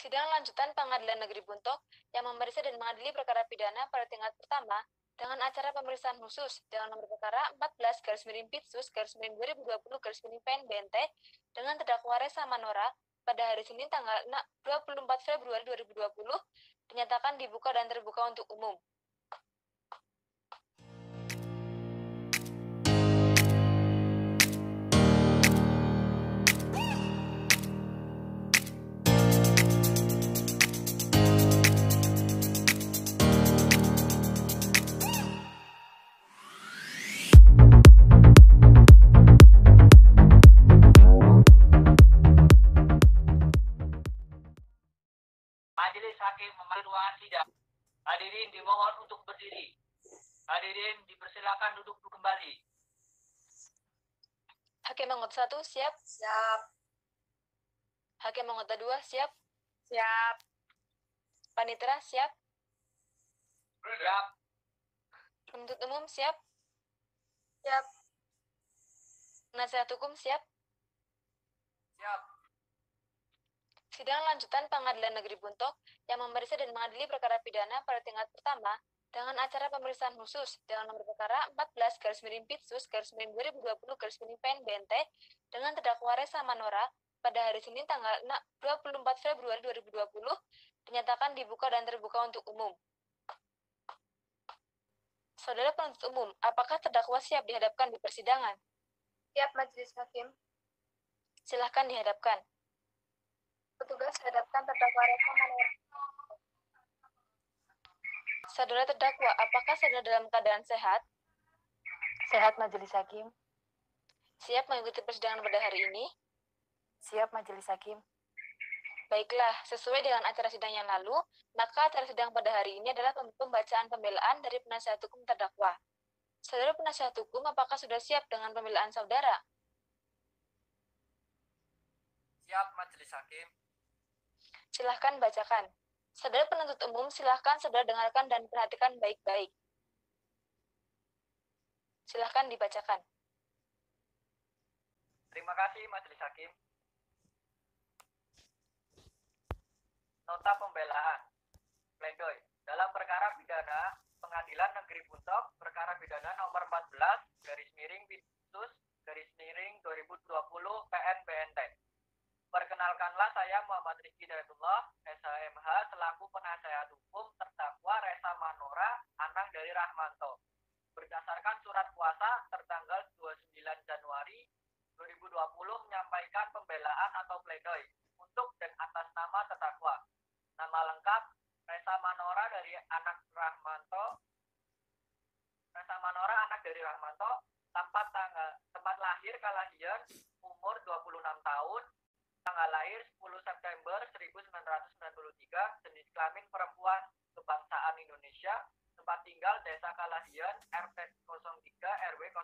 Sidang lanjutan Pengadilan Negeri Buntok yang memeriksa dan mengadili perkara pidana pada tingkat pertama dengan acara pemeriksaan khusus dengan nomor perkara 14/Pitsus/2020/PN dengan terdakwa Resa Manora pada hari Senin tanggal 24 Februari 2020 dinyatakan dibuka dan terbuka untuk umum. Majelis Hakim memasuki ruangan sidang. Hadirin dimohon untuk berdiri. Hadirin dipersilakan duduk kembali. Hakim anggota 1 siap? Siap. Hakim anggota 2 siap? Siap. Panitera siap? Siap. Penuntut umum siap? Siap. Penasihat hukum siap? Siap. Sidang lanjutan Pengadilan Negeri Buntok yang memeriksa dan mengadili perkara pidana pada tingkat pertama dengan acara pemeriksaan khusus dengan nomor perkara 14/Pitsus/2020/PN dengan terdakwa Resa Manora pada hari Senin tanggal 24 Februari 2020 dinyatakan dibuka dan terbuka untuk umum. Saudara penuntut umum, apakah terdakwa siap dihadapkan di persidangan? Siap, Majelis Hakim. Silahkan dihadapkan. Petugas hadapkan terdakwa Resa Manora. Saudara terdakwa, apakah saudara dalam keadaan sehat? Sehat, Majelis Hakim. Siap mengikuti persidangan pada hari ini? Siap, Majelis Hakim. Baiklah, sesuai dengan acara sidang yang lalu, maka acara sidang pada hari ini adalah pembacaan pembelaan dari penasihat hukum terdakwa. Saudara penasihat hukum, apakah sudah siap dengan pembelaan saudara? Siap, Majelis Hakim. Silahkan bacakan. Saudara penuntut umum, silahkan saudara dengarkan dan perhatikan baik-baik. Silahkan dibacakan. Terima kasih, Majelis Hakim. Nota pembelaan. Pledoi. Dalam perkara pidana Pengadilan Negeri Buntok, perkara pidana nomor 14/Pitsus/2020/PN Perkenalkanlah, saya Muhammad Rizky Hidayatullah, SHMH, selaku penasehat hukum terdakwa Resa Manora, anak dari Rahmanto. Berdasarkan surat kuasa tertanggal 29 Januari 2020 menyampaikan pembelaan atau pledoi untuk dan atas nama terdakwa. Nama lengkap Resa Manora dari anak Rahmanto. Resa Manora anak dari Rahmanto, tempat lahir kelahiran umur 26 tahun, tanggal lahir 10 September 1993, jenis kelamin perempuan, kebangsaan Indonesia, tempat tinggal Desa Kalahian, RT 03 RW 00,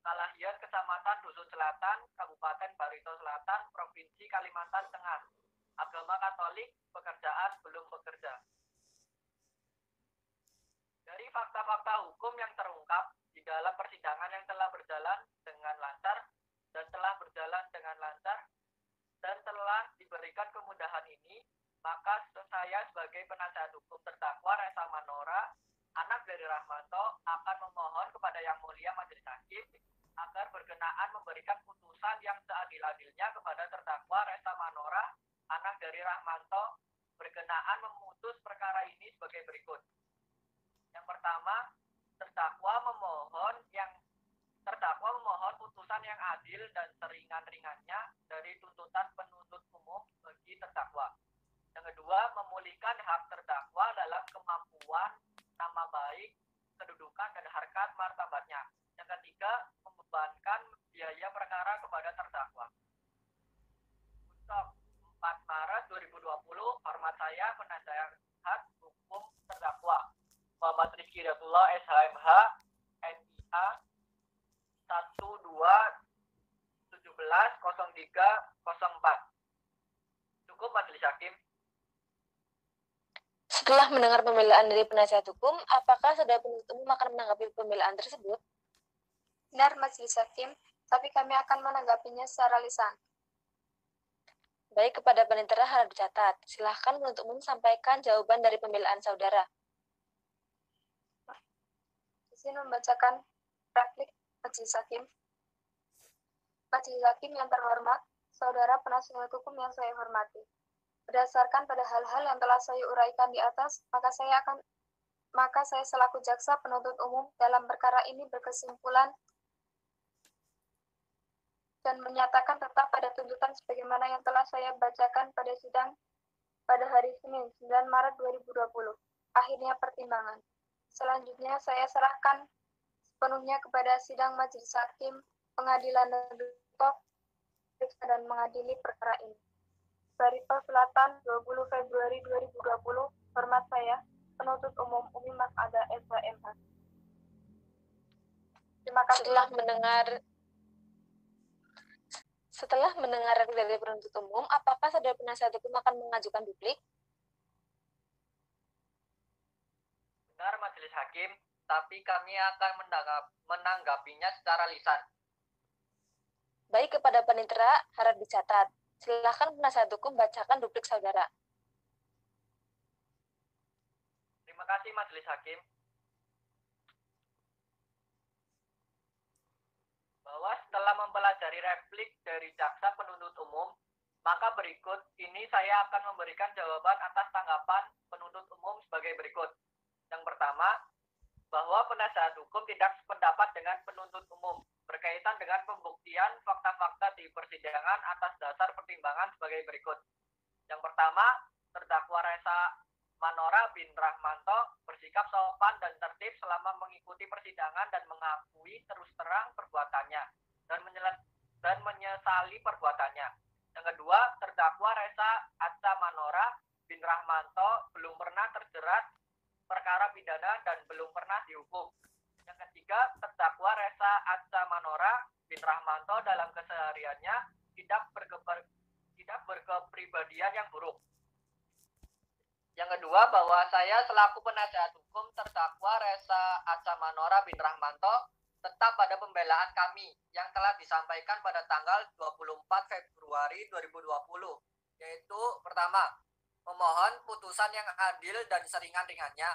Kalahian, Kecamatan Dusun Selatan, Kabupaten Barito Selatan, Provinsi Kalimantan Tengah. Agama Katolik, pekerjaan belum bekerja. Dari fakta-fakta hukum yang terungkap di dalam persidangan yang telah berjalan dengan lancar dan telah diberikan kemudahan ini, maka saya sebagai penasihat hukum terdakwa Resa Manora, anak dari Rahmanto, akan memohon kepada Yang Mulia Majelis Hakim agar berkenaan memberikan putusan yang seadil-adilnya kepada terdakwa Resa Manora, anak dari Rahmanto, berkenaan memutus perkara ini sebagai berikut. Yang pertama, terdakwa memohon putusan yang adil dan seringan-ringannya dari tuntutan penuntut umum bagi terdakwa. Yang kedua, memulihkan hak terdakwa dalam kemampuan, nama baik, kedudukan, dan harkat martabatnya. Yang ketiga, membebankan biaya perkara kepada terdakwa. Untuk 4 Maret 2020, hormat saya penasehat hukum terdakwa Muhammad Rizky Hidayatullah, SHMH, NIA 12-17-03-04. Cukup, Majelis Hakim. Setelah mendengar pembelaan dari penasihat hukum, apakah saudara penuntut umum akan menanggapi pembelaan tersebut? Benar, Majelis Hakim, tapi kami akan menanggapinya secara lisan. Baik, kepada penitera harap dicatat. Silahkan penuntut umum sampaikan jawaban dari pembelaan saudara. Izin membacakan replik Majelis Hakim. Majelis Hakim yang terhormat, saudara penasihat hukum yang saya hormati. Berdasarkan pada hal-hal yang telah saya uraikan di atas, maka saya selaku jaksa penuntut umum dalam perkara ini berkesimpulan dan menyatakan tetap pada tuntutan sebagaimana yang telah saya bacakan pada sidang pada hari Senin 9 Maret 2020. Akhirnya pertimbangan. Selanjutnya saya serahkan sepenuhnya kepada sidang Majelis Hakim Pengadilan Negeri Depok dan mengadili perkara ini. Barito Selatan 20 Februari 2020. Hormat saya, penuntut umum Umi Mas'ada SHMH. Terima kasih. Setelah mendengar dari penuntut umum, apakah saudara penasihat hukum akan mengajukan duplik? Benar, Majelis Hakim, tapi kami akan menanggapinya secara lisan. Baik, kepada panitera harap dicatat. Silakan penasihat hukum bacakan duplik saudara. Terima kasih, Majelis Hakim. Bahwa setelah mempelajari replik dari jaksa penuntut umum, maka berikut ini saya akan memberikan jawaban atas tanggapan penuntut umum sebagai berikut. Yang pertama, bahwa penasihat hukum tidak sependapat dengan penuntut umum berkaitan dengan pembuktian fakta-fakta di persidangan atas dasar pertimbangan sebagai berikut. Yang pertama, terdakwa Resa Manora bin Rahmanto bersikap sopan dan tertib selama mengikuti persidangan dan mengakui terus terang perbuatannya dan menyesali perbuatannya. Yang kedua, terdakwa Resa Atsa Manora bin Rahmanto belum pernah terjerat perkara pidana dan belum pernah dihukum. Yang ketiga, terdakwa Resa Atsa Manora bin Rahmanto dalam kesehariannya tidak berkepribadian yang buruk. Yang kedua, bahwa saya selaku penasihat hukum terdakwa Resa Atsa Manora bin Rahmanto tetap pada pembelaan kami yang telah disampaikan pada tanggal 24 Februari 2020, yaitu pertama, memohon putusan yang adil dan seringan-ringannya.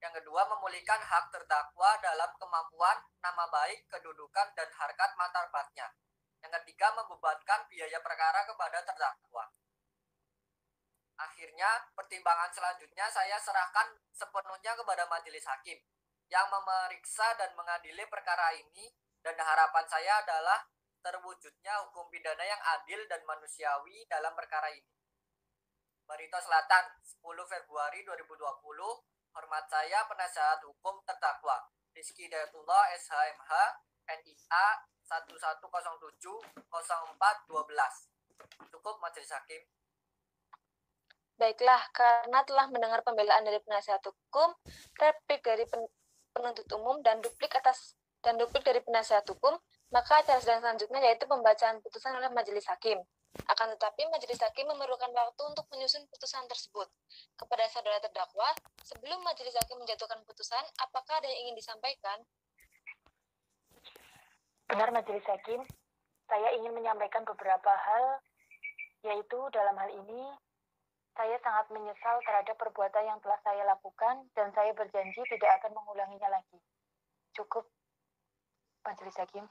Yang kedua, memulihkan hak terdakwa dalam kemampuan, nama baik, kedudukan, dan harkat martabatnya. Yang ketiga, membebankan biaya perkara kepada terdakwa. Akhirnya, pertimbangan selanjutnya saya serahkan sepenuhnya kepada Majelis Hakim yang memeriksa dan mengadili perkara ini, dan harapan saya adalah terwujudnya hukum pidana yang adil dan manusiawi dalam perkara ini. Barito Selatan, 10 Februari 2020. Hormat saya, penasihat hukum terdakwa Rizky Dayatullah SHMH NIA 1107-04-12. Cukup, Majelis Hakim. Baiklah, karena telah mendengar pembelaan dari penasihat hukum, replik dari penuntut umum dan duplik dari penasihat hukum, maka acara sidang selanjutnya yaitu pembacaan putusan oleh Majelis Hakim. Akan tetapi, Majelis Hakim memerlukan waktu untuk menyusun putusan tersebut. Kepada saudara terdakwa, sebelum Majelis Hakim menjatuhkan putusan, apakah ada yang ingin disampaikan? Benar, Majelis Hakim. Saya ingin menyampaikan beberapa hal, yaitu dalam hal ini, saya sangat menyesal terhadap perbuatan yang telah saya lakukan, dan saya berjanji tidak akan mengulanginya lagi. Cukup, Majelis Hakim.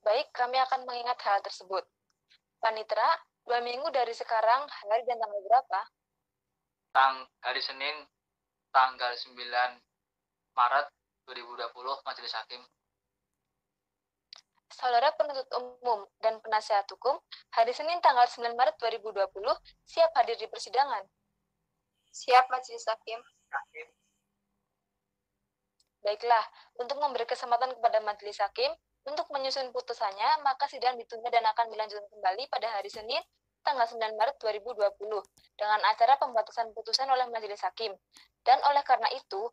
Baik, kami akan mengingat hal tersebut. Panitera, 2 minggu dari sekarang, hari dan tanggal berapa? Hari Senin, tanggal 9 Maret 2020, Majelis Hakim. Saudara penuntut umum dan penasihat hukum, hari Senin tanggal 9 Maret 2020, siap hadir di persidangan? Siap, Majelis Hakim. Baiklah, untuk memberi kesempatan kepada Majelis Hakim untuk menyusun putusannya, maka sidang ditunda dan akan dilanjutkan kembali pada hari Senin tanggal 9 Maret 2020 dengan acara pembatasan putusan oleh Majelis Hakim. Dan oleh karena itu,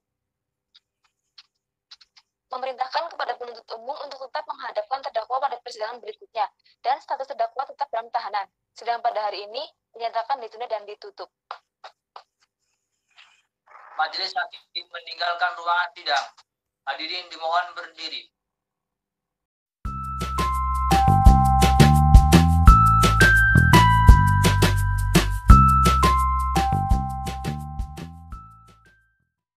memerintahkan kepada penuntut umum untuk tetap menghadapkan terdakwa pada persidangan berikutnya, dan status terdakwa tetap dalam tahanan. Sidang pada hari ini dinyatakan ditunda dan ditutup. Majelis Hakim meninggalkan ruangan sidang. Hadirin dimohon berdiri.